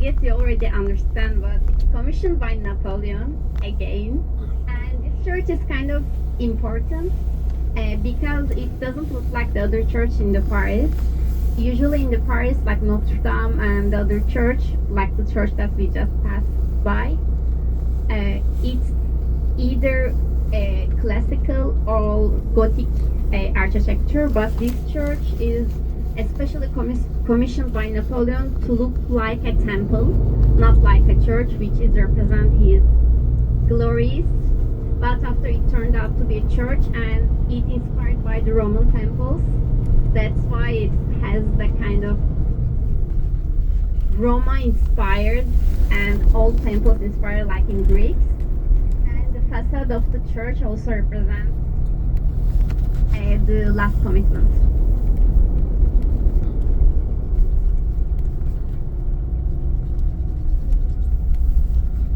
guess you already understand, but it's commissioned by Napoleon again. And this church is kind of important because it doesn't look like the other church in the Paris. Usually in the Paris, like Notre Dame and the other church, like the church that we just passed by, it's either classical or Gothic architecture, but this church is especially commissioned by Napoleon to look like a temple, not like a church, which is represent his glories. But after it turned out to be a church, and it inspired by the Roman temples, that's why it has the kind of Roma inspired and old temples inspired like in Greeks. And the facade of the church also represents the last commitment.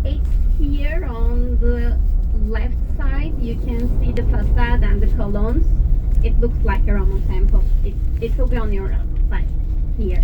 It's here on the left side. You can see the facade and the columns. It looks like a Roman temple. It will be on your side here.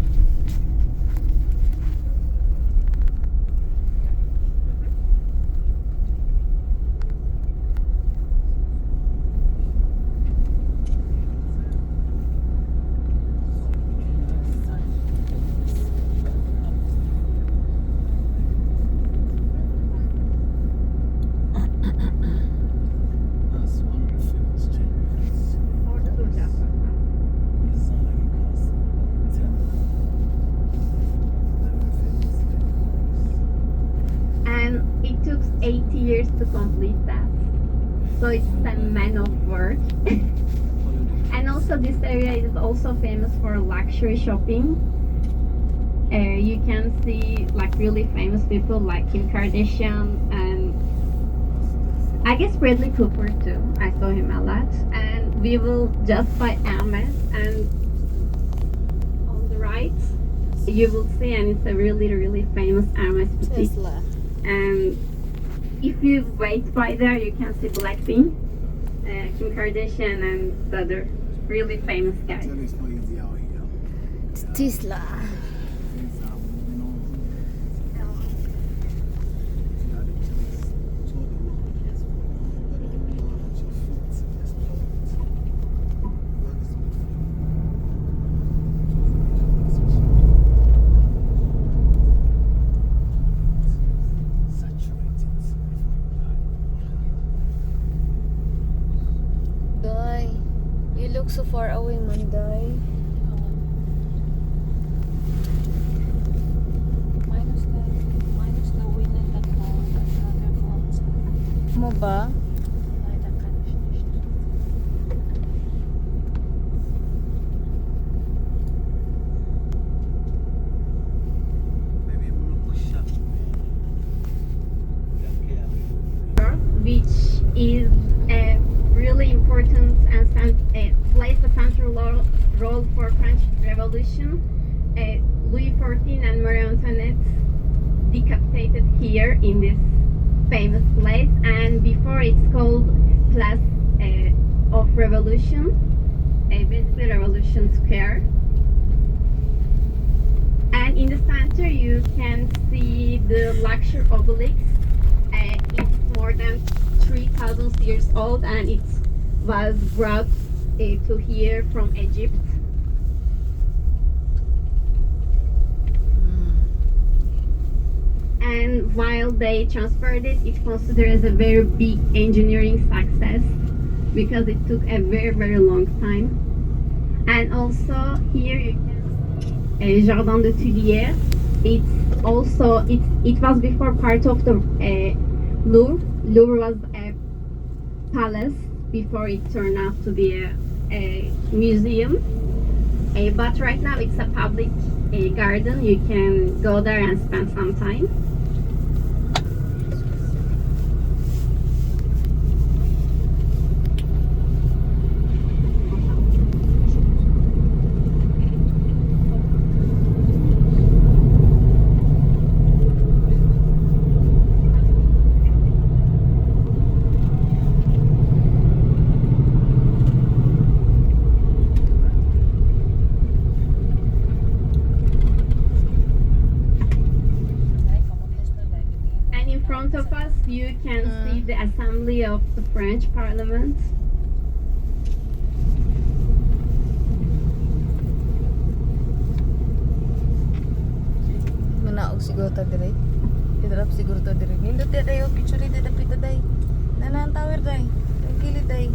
And it took 80 years to complete that. So it's a man of work. And also this area is also famous for luxury shopping. You can see like really famous people like Kim Kardashian and I guess Bradley Cooper too. I saw him a lot. And we will just buy Hermes, and on the right you will see, and it's a really famous Hermes boutique. Tesla. And if you wait by there, you can see Blackpink, Kim Kardashian, and the other really famous guys. It's Tesla. Day, you look so far away, Manday. Minus the wind and the cold and the other clouds. Mo ba? Leider kann ich nicht. Which is a really important and plays a central role for French Revolution. Louis XIV and Marie Antoinette decapitated here in this famous place, and before it's called Place of Revolution, basically Revolution Square. And in the center you can see the Luxor obelisk. It's more than 3,000 years old, and it was brought to here from Egypt. And while they transferred it, it's considered as a very big engineering success because it took a very long time. And also here you can see Jardin de Tuileries. It was before part of the Louvre. Louvre was a palace before it turned out to be a museum. But right now it's a public garden. You can go there and spend some time. front of us, you can Mm. see the assembly of the French Parliament. Manaog siguro ta dire. Idrap siguro ta dire. Nindot ya dayo picture di dapit ta day. Nanang tower day. Ang kilid day.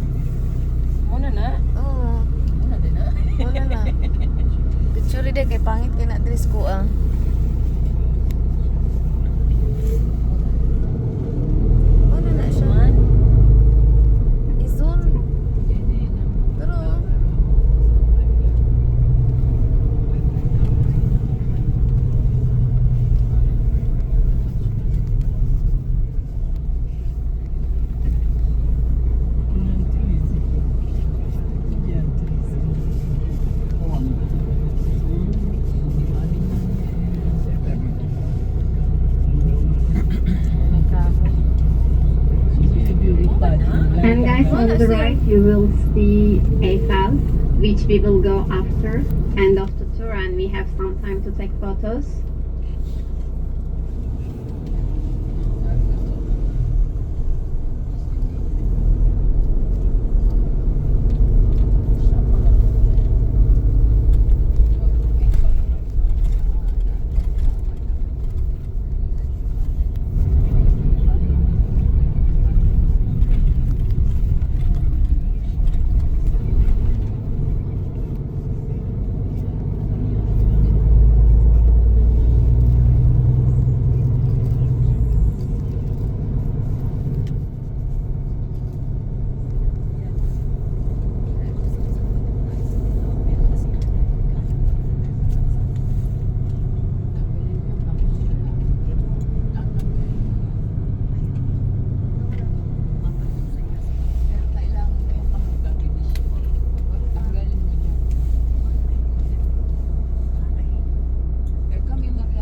Muna na. Oo. Muna din na. Wala na. Picture day kay pangit kay na dress ko ah. Wala na siya. Man. Izon. Pero And guys, on the right, you will see Eiffel, which we will go after end of the tour, and we have some time to take photos.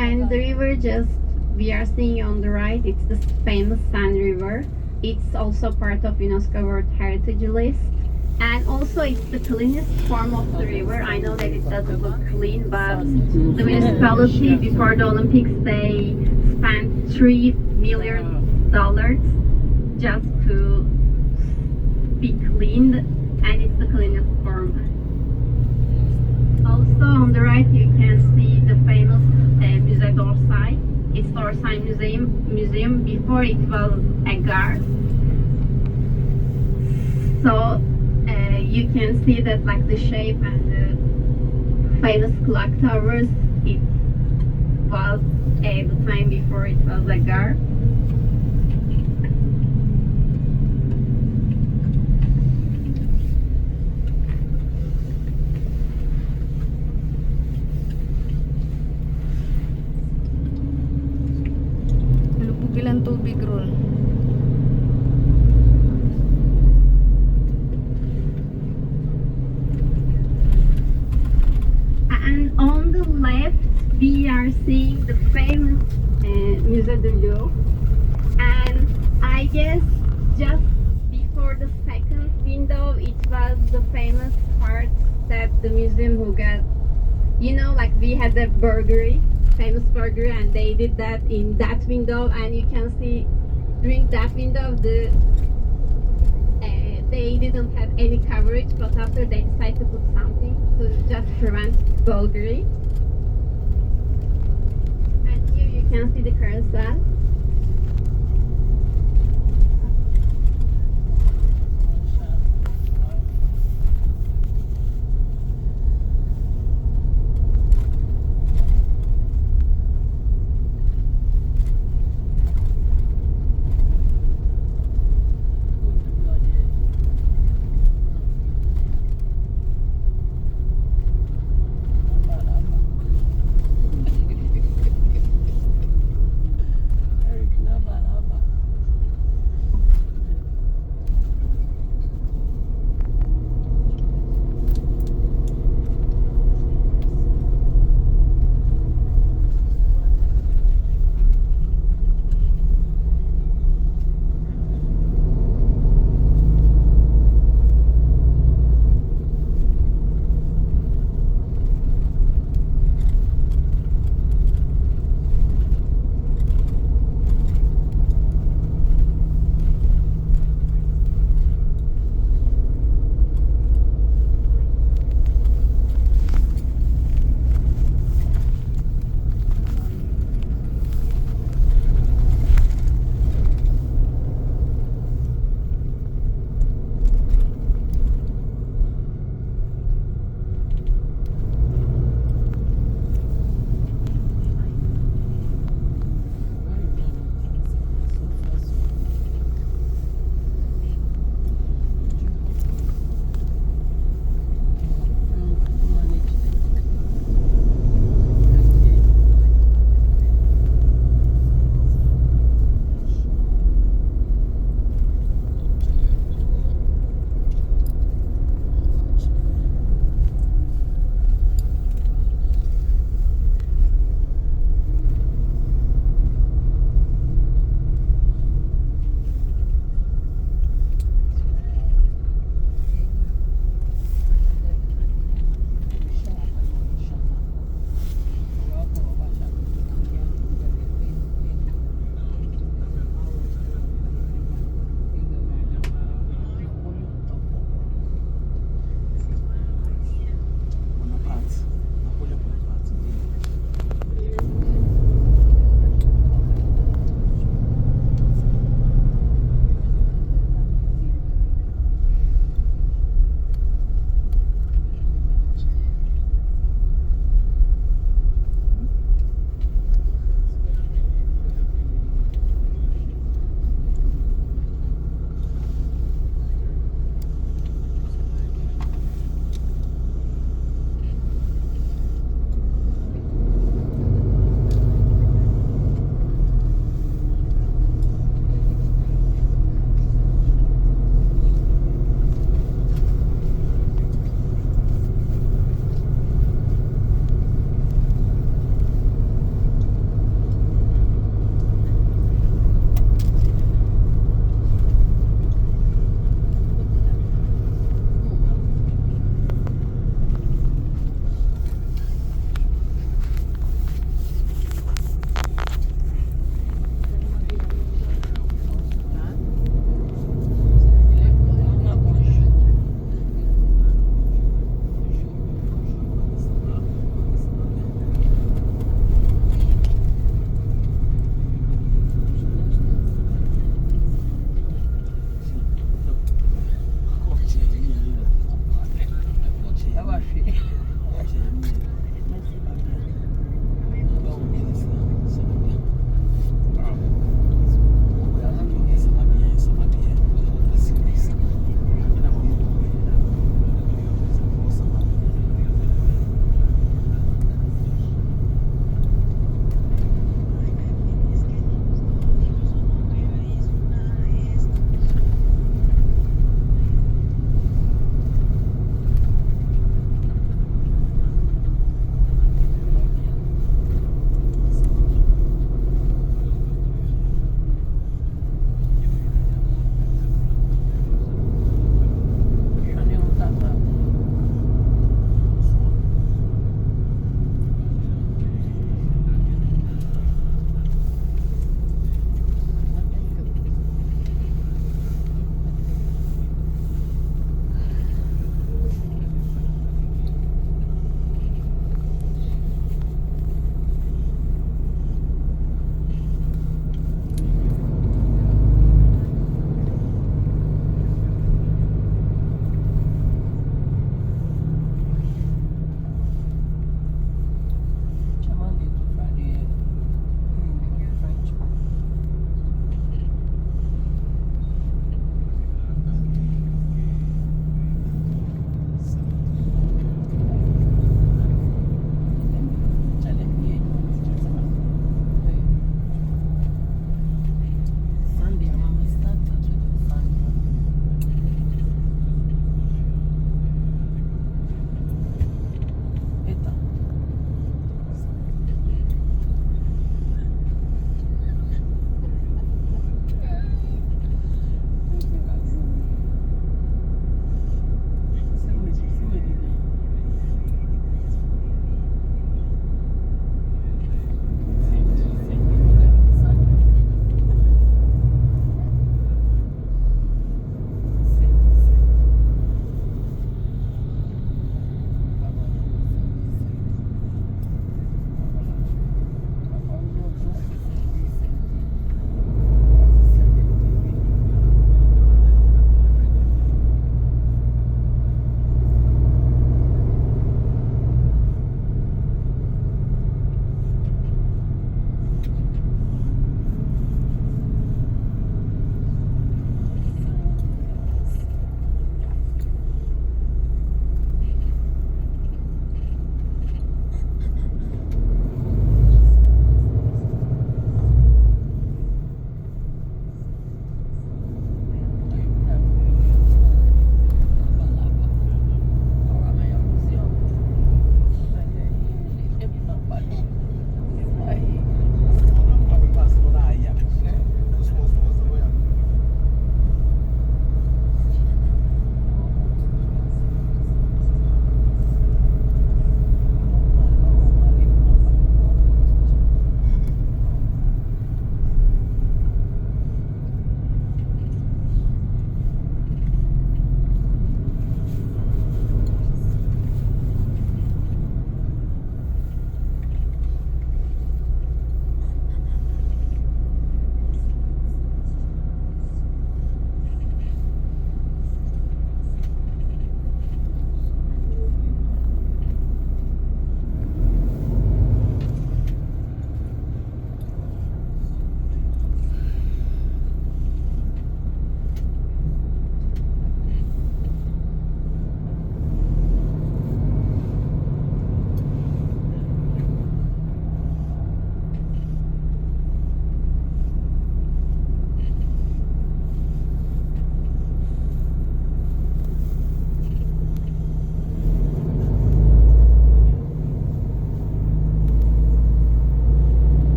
And the river just we are seeing on the right, it's the famous Sand River. It's also part of UNESCO World Heritage List. And also it's the cleanest form of the river. I know that it doesn't look clean, but the municipality before the Olympics, they spent $3 million just to be cleaned, and it's the cleanest form. Also on the right you can see the famous Musée d'Orsay. It's the Orsay Museum. Before it was a gare. So you can see that like the shape and the famous clock towers, it was the time before it was a gare. lubog ilang tubig ron. And on the left, we are seeing the famous Musée du Louvre. And I guess just before the second window, it was the famous part that the museum who got, you know, like we had the burglary, famous burglary, and they did that in that window. And you can see during that window, they didn't have any coverage, but after they decided to put something to just prevent burglary. And here you can see the carousel.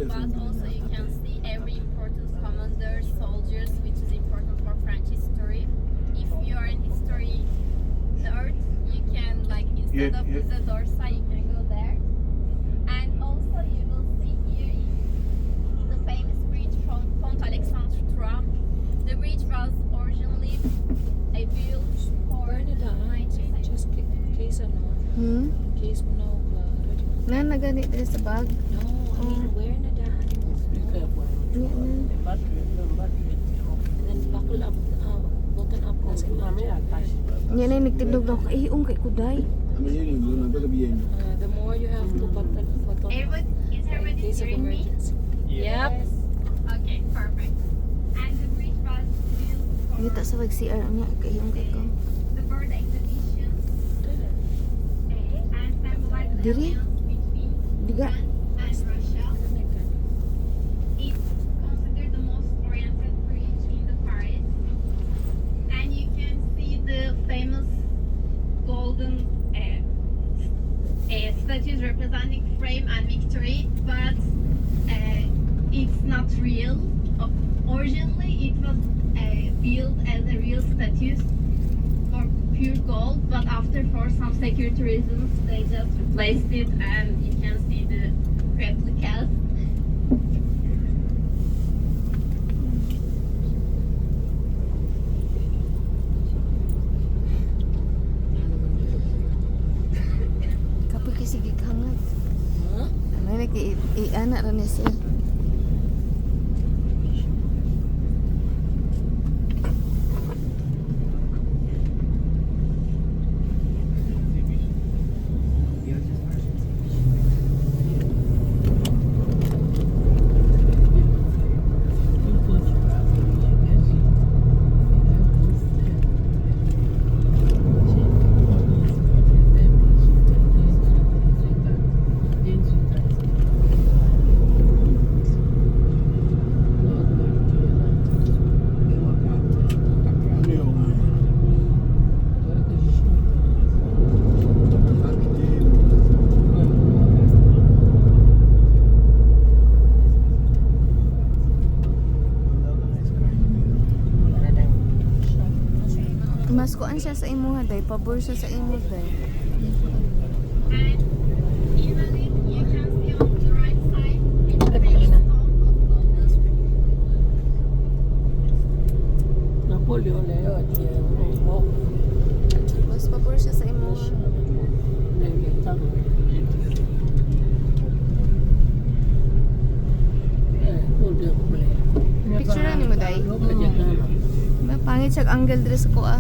but also you can see every important commander, soldiers, which is important for French history. If you are in history nerd, you can like instead of Musée d'Orsay, you can go there. And also you will see here is the famous bridge from Pont Alexandre III. The bridge was originally built for Where did I? 19th century. Just in case ano, Hmm? in case mo no, Na nagani diri sa bag. no, I mean, where na daan mo? Nya na. And then buckle up, button up na sa Nya na nagtindog daw ka iong kay kuday. The more you have to button Everybody, is in everybody case of hearing me? emergency. Yep. Okay, perfect. And the bridge was built for Ngita sa bag CR nya kay iong kay ko. the bird exhibitions and symbolized the Diri? alliance between Diga. France and Russia. It's considered the most oriented bridge in the Paris. And you can see the famous golden statues representing frame and victory, but it's not real. Originally, it was built as a real statues for pure gold, but after for some security reasons, they just replaced it, and you can see the replicas. Kapag sige hangat. Huh? Ano na kay i-ana ra ni siya. Mas kuan siya sa imuha day, pabor siya sa imo day. And even if you can see on the right side, it's a Ay, famous pakina. stone of golden spring. Napoleon leo Mas pabor siya sa imuha. Picture ni mo day. Ba pangit siya angle diri sa kuha.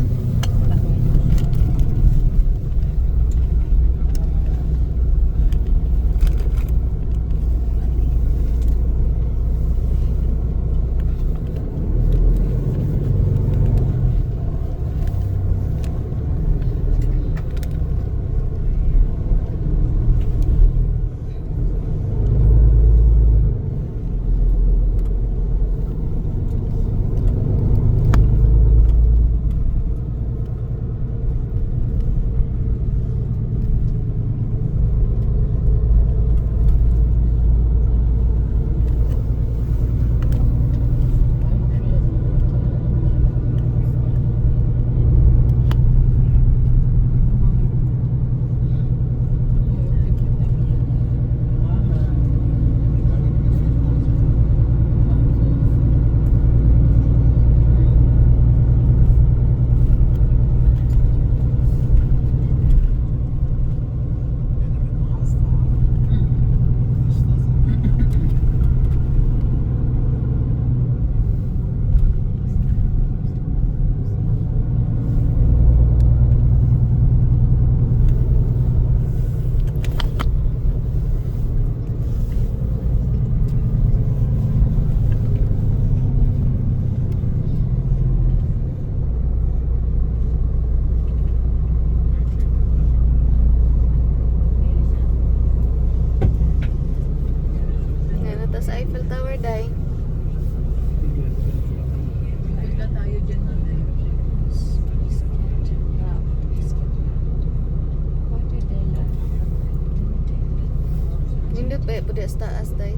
Pwede sa taas tayo.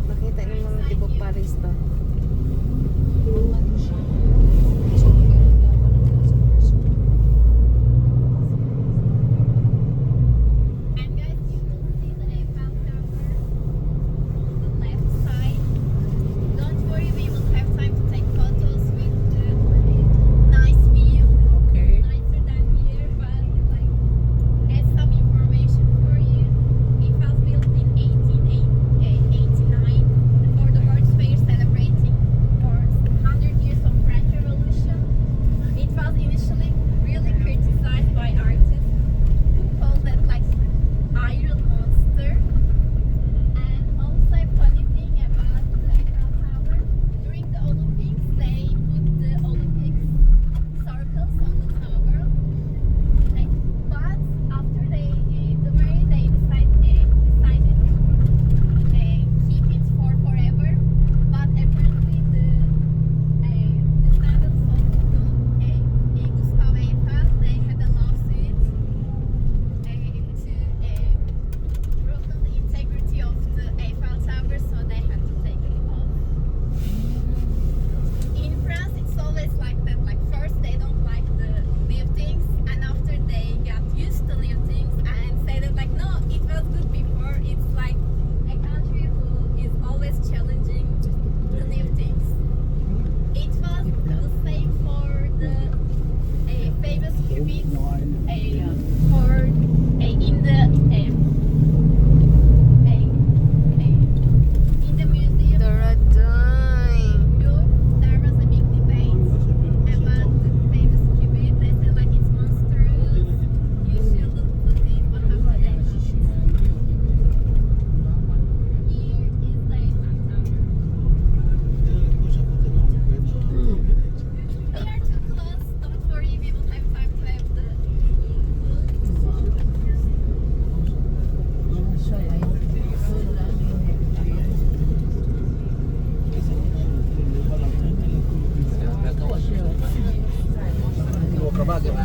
Nakita ni mga tibok Paris to. And guys, you will see the Eiffel Tower on the left side. Don't worry, we will have time to take photos with the nice view. Okay. Nicer than here, but like add some information for you. It was built in 1889 for the World's Fair celebrating for 100 years of French Revolution. It was initially really criticized by artists who called it like Iron Monster. And also a funny thing about the Eiffel Tower, during the Olympics they put the Olympics circles on the tower. But after they decided to keep it for forever. But apparently the descendants of Gustav Eiffel, they had a lawsuit to broken the integrity of the Eiffel Tower, so they had to take it off. In France, it's always like that. Like first they don't like the new things, and after they got used to new things and say that like no, it was good before. It's like a country who is always challenging the new things. It was the same for the famous cubits for in the museum. Daraday. There was a big debate about the famous cubit. They said like it's monstrous. You shouldn't put it, but after they Here is the Eiffel Tower. We are too close. Don't worry, we will have time to have the Kabagay ba?